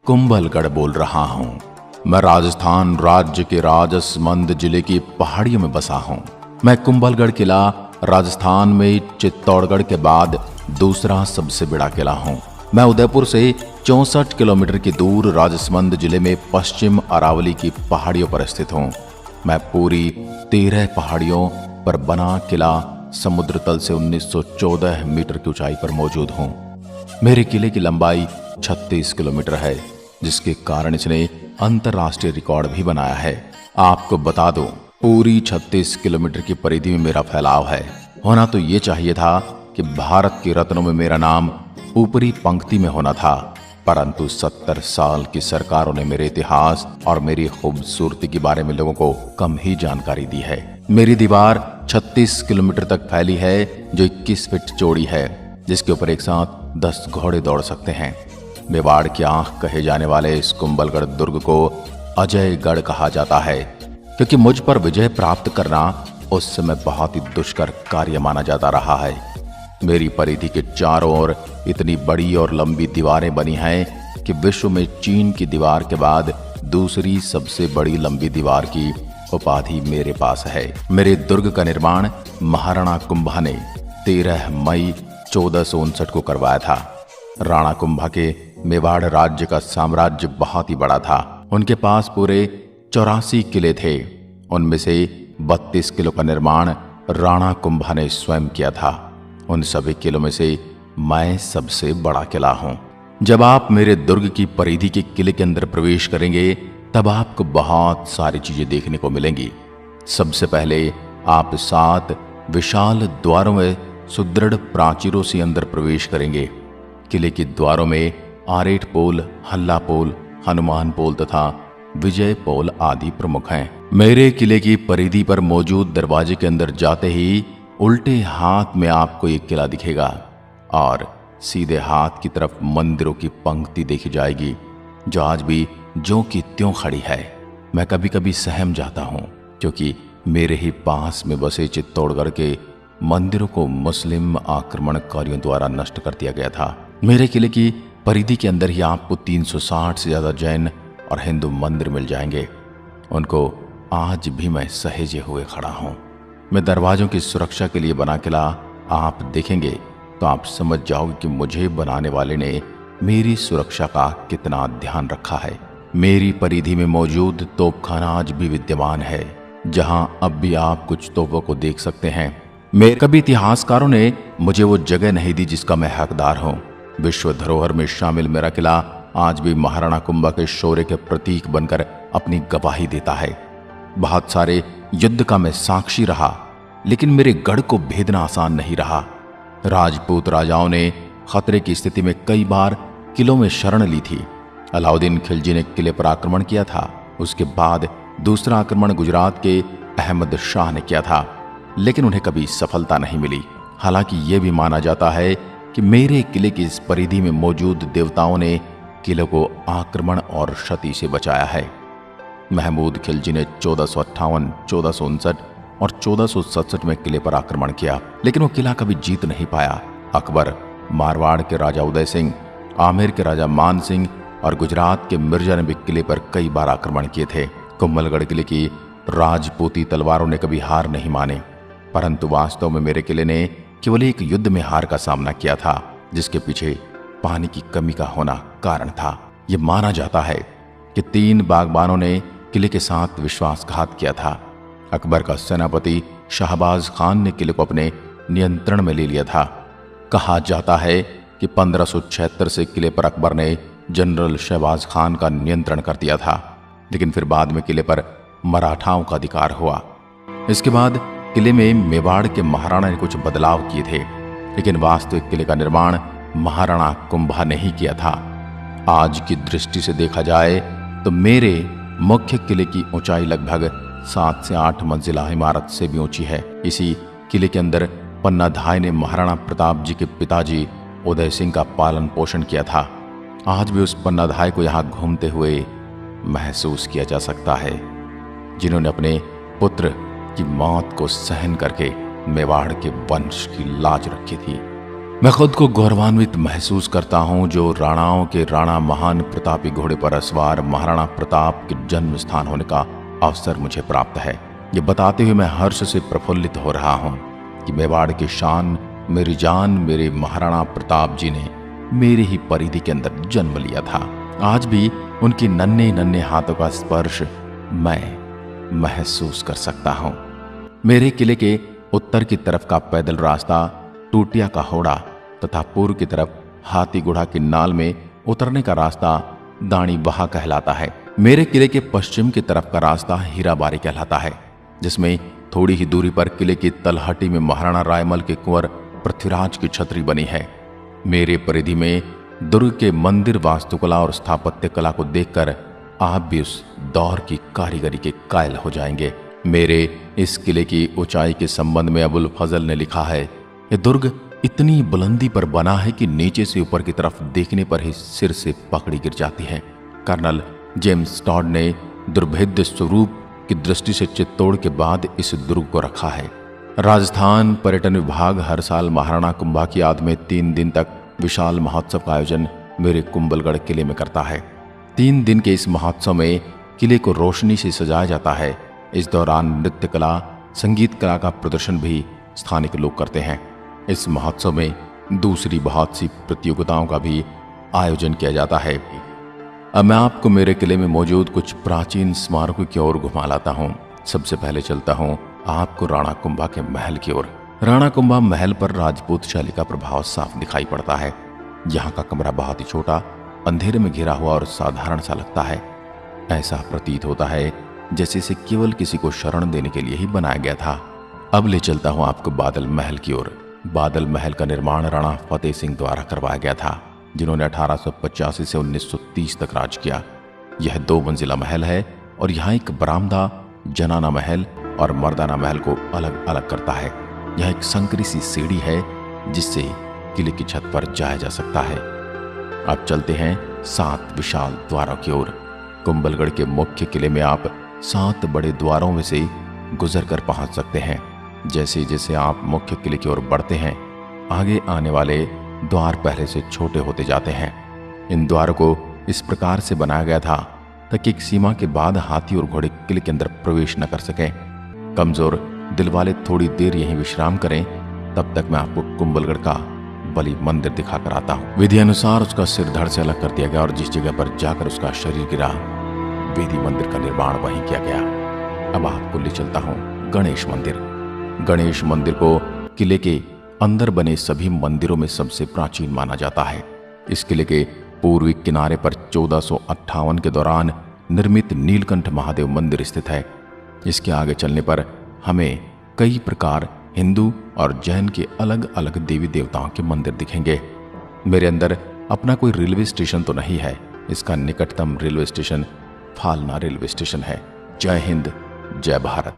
कुंभलगढ़ बोल रहा हूं। मैं राजस्थान राज्य के राजसमंद जिले की पहाड़ियों में बसा हूं। मैं कुंभलगढ़ किला राजस्थान में चित्तौड़गढ़ के बाद दूसरा सबसे बड़ा किला हूं। मैं उदयपुर से 64 किलोमीटर की दूर राजसमंद जिले में पश्चिम अरावली की पहाड़ियों पर स्थित हूं। मैं पूरी 13 पहाड़ियों पर बना किला समुद्र तल से 1914 मीटर की ऊंचाई पर मौजूद हूं। मेरे किले की लंबाई 36 किलोमीटर है, जिसके कारण इसने अंतरराष्ट्रीय रिकॉर्ड भी बनाया है। आपको बता दूं, पूरी 36 किलोमीटर की परिधि में मेरा फैलाव है। होना तो ये चाहिए था कि भारत के रत्नों में मेरा नाम ऊपरी पंक्ति में होना था, परंतु 70 साल की सरकारों ने मेरे इतिहास और मेरी खूबसूरती के बारे में लोगों को कम ही जानकारी दी है। मेरी दीवार 36 किलोमीटर तक फैली है, जो 21 फीट चौड़ी है, जिसके ऊपर एक साथ 10 घोड़े दौड़ सकते हैं। मेवाड़ की आंख कहे जाने वाले इस कुंभलगढ़ दुर्ग को अजयगढ़ कहा जाता है, क्योंकि मुझ पर विजय प्राप्त करना उस समय बहुत ही दुष्कर कार्य माना जाता रहा है। मेरी परिधि के चारों ओर इतनी बड़ी और लंबी दीवारें बनी हैं कि विश्व में चीन की दीवार के बाद दूसरी सबसे बड़ी लंबी दीवार की उपाधि मेरे पास है। मेरे दुर्ग का निर्माण महाराणा कुंभा ने 13 मई 1459 को करवाया था। राणा कुंभा के मेवाड़ राज्य का साम्राज्य बहुत ही बड़ा था। उनके पास पूरे 84 किले थे। उनमें से 32 किलों का निर्माण राणा कुंभा ने स्वयं किया था। उन सभी किलों में से मैं सबसे बड़ा किला हूं। जब आप मेरे दुर्ग की परिधि के किले के अंदर प्रवेश करेंगे, तब आपको बहुत सारी चीजें देखने को मिलेंगी। सबसे पहले आप 7 विशाल द्वारों में सुदृढ़ प्राचीरों से अंदर प्रवेश करेंगे। किले के द्वारों में आरेट पोल, हल्ला पोल, हनुमान पोल तथा विजय पोल आदि प्रमुख हैं। मेरे किले की परिधि पर मौजूद दरवाजे के अंदर जाते ही उल्टे हाथ में आपको एक किला दिखेगा और सीधे हाथ की तरफ मंदिरों की पंक्ति देखी जाएगी, जो आज भी ज्यों की त्यों खड़ी है। मैं कभी कभी सहम जाता हूं, क्योंकि मेरे ही पास में बसे चित्तौड़गढ़ के मंदिरों को मुस्लिम आक्रमणकारियों द्वारा नष्ट कर दिया गया था। मेरे किले की परिधि के अंदर ही आपको 360 से ज्यादा जैन और हिंदू मंदिर मिल जाएंगे। उनको आज भी मैं सहेजे हुए खड़ा हूं। मैं दरवाजों की सुरक्षा के लिए बना किला आप देखेंगे तो आप समझ जाओगे कि मुझे बनाने वाले ने मेरी सुरक्षा का कितना ध्यान रखा है। मेरी परिधि में मौजूद तोपखाना आज भी विद्यमान है, जहां अब भी आप कुछ तोपों को देख सकते हैं। मेरे कभी इतिहासकारों ने मुझे वो जगह नहीं दी जिसका मैं हकदार हूं। विश्व धरोहर में शामिल मेरा किला आज भी महाराणा कुंभा के शौर्य के प्रतीक बनकर अपनी गवाही देता है। बहुत सारे युद्ध का मैं साक्षी रहा, लेकिन मेरे गढ़ को भेदना आसान नहीं रहा। राजपूत राजाओं ने खतरे की स्थिति में कई बार किलों में शरण ली थी। अलाउद्दीन खिलजी ने किले पर आक्रमण किया था। उसके बाद दूसरा आक्रमण गुजरात के अहमद शाह ने किया था, लेकिन उन्हें कभी सफलता नहीं मिली। हालांकि यह भी माना जाता है कि मेरे किले की इस परिधि में मौजूद देवताओं ने किले को आक्रमण और क्षति से बचाया है। महमूद खिलजी ने 1458, 1459 और 1467 में किले पर आक्रमण किया, लेकिन वो किला कभी जीत नहीं पाया। अकबर, मारवाड़ के राजा उदय सिंह, आमेर के राजा मान सिंह और गुजरात के मिर्जा ने भी किले पर कई बार आक्रमण किए थे। कुंभलगढ़ किले की राजपूती तलवारों ने कभी हार नहीं माने, परंतु वास्तव में मेरे किले ने केवल एक युद्ध में हार का सामना किया था, जिसके पीछे पानी की कमी का होना कारण था। यह माना जाता है कि 3 बागबानों ने किले के साथ विश्वासघात किया था। अकबर का सेनापति शाहबाज खान ने किले को अपने नियंत्रण में ले लिया था। कहा जाता है कि 1576 से किले पर अकबर ने जनरल शहबाज खान का नियंत्रण कर दिया था, लेकिन फिर बाद में किले पर मराठाओं का अधिकार हुआ। इसके बाद किले में मेवाड़ के महाराणा ने कुछ बदलाव किए थे, लेकिन वास्तविक किले का निर्माण महाराणा कुंभा ने ही किया था। आज की दृष्टि से देखा जाए तो मेरे मुख्य किले की ऊंचाई लगभग 7 से 8 मंजिला इमारत से भी ऊंची है। इसी किले के अंदर पन्नाधाय ने महाराणा प्रताप जी के पिताजी उदय सिंह का पालन पोषण किया था। आज भी उस पन्नाधाय को यहाँ घूमते हुए महसूस किया जा सकता है, जिन्होंने अपने पुत्र की मौत को सहन करके मेवाड़ के वंश की लाज रखी थी। मैं खुद को गौरवान्वित महसूस करता हूँ जो राणाओं के राणा महान प्रतापी घोड़े पर असवार महाराणा प्रताप के जन्म स्थान होने का अवसर मुझे प्राप्त है। ये बताते हुए मैं हर्ष से प्रफुल्लित हो रहा हूँ कि मेवाड़ की शान, मेरी जान, मेरे महाराणा प्रताप जी ने मेरे ही परिधि के अंदर जन्म लिया था। आज भी उनके नन्हे नन्हे हाथों का स्पर्श मैं महसूस कर सकता हूँ। मेरे किले के उत्तर की तरफ का पैदल रास्ता टूटिया का होड़ा तथा पूर्व की तरफ हाथी गुढ़ा की नाल में उतरने का रास्ता दानी बहा कहलाता है। मेरे किले के पश्चिम की तरफ का रास्ता हीराबारी कहलाता है, जिसमें थोड़ी ही दूरी पर किले की तलहटी में महाराणा रायमल के कुंवर पृथ्वीराज की छतरी बनी है। मेरे परिधि में दुर्ग के मंदिर वास्तुकला और स्थापत्य कला को देखकर आप भी उस दौर की कारीगरी के कायल हो जाएंगे। मेरे इस किले की ऊंचाई के संबंध में अबुल फजल ने लिखा है, यह दुर्ग इतनी बुलंदी पर बना है कि नीचे से ऊपर की तरफ देखने पर ही सिर से पकड़ी गिर जाती है। कर्नल जेम्स टॉड ने दुर्भेद्य स्वरूप की दृष्टि से चित्तौड़ के बाद इस दुर्ग को रखा है। राजस्थान पर्यटन विभाग हर साल महाराणा कुंभा की याद में 3 दिन तक विशाल महोत्सव का आयोजन मेरे कुंभलगढ़ किले में करता है। 3 दिन के इस महोत्सव में किले को रोशनी से सजाया जाता है। इस दौरान नृत्य कला, संगीत कला का प्रदर्शन भी स्थानिक लोग करते हैं। इस महोत्सव में दूसरी बहुत सी प्रतियोगिताओं का भी आयोजन किया जाता है। अब मैं आपको मेरे किले में मौजूद कुछ प्राचीन स्मारकों की ओर घुमा लाता हूँ। सबसे पहले चलता हूँ आपको राणा कुंभा के महल की ओर। राणा कुंभा महल पर राजपूत शैली का प्रभाव साफ दिखाई पड़ता है। यहाँ का कमरा बहुत ही छोटा, अंधेरे में घिरा हुआ और साधारण सा लगता है। ऐसा प्रतीत होता है जैसे इसे केवल किसी को शरण देने के लिए ही बनाया गया था। अब ले चलता हूँ आपको बादल महल की ओर। बादल महल का निर्माण राणा फतेह सिंह द्वारा करवाया गया था, जिन्होंने 1885 से 1930 तक राज किया। यह 2 मंजिला महल है और यहाँ एक बरामदा जनाना महल और मर्दाना महल को अलग अलग करता है। यह एक संकरी सी सीढ़ी है जिससे किले की छत पर जाया जा सकता है। अब चलते हैं 7 विशाल द्वारों की ओर। कुंभलगढ़ के मुख्य किले में आप 7 बड़े द्वारों में से गुजर कर पहुंच सकते हैं। जैसे जैसे आप मुख्य किले की ओर बढ़ते हैं, आगे आने वाले द्वार पहले से छोटे होते जाते हैं। इन द्वारों को इस प्रकार से बनाया गया था ताकि एक सीमा के बाद हाथी और घोड़े किले के अंदर प्रवेश न कर सकें। कमजोर दिल वाले थोड़ी देर यहीं विश्राम करें, तब तक मैं आपको कुंभलगढ़ का बलि मंदिर दिखा कर आता हूँ। विधि अनुसार उसका सिर धड़ से अलग कर दिया गया और जिस जगह पर जाकर उसका शरीर गिरा, वेदी मंदिर का निर्माण वहीं किया गया। अब आपको ले चलता हूँ गणेश मंदिर। गणेश मंदिर को किले के अंदर बने सभी मंदिरों में सबसे प्राचीन माना जाता है। इस किले के पूर्वी किनारे पर 1458 के दौरान निर्मित नीलकंठ महादेव मंदिर स्थित है। इसके आगे चलने पर हमें कई प्रकार हिंदू और जैन के अलग अलग देवी देवताओं के मंदिर दिखेंगे। मेरे अंदर अपना कोई रेलवे स्टेशन तो नहीं है। इसका निकटतम railway station Falna railway station है। जय हिंद, जय भारत।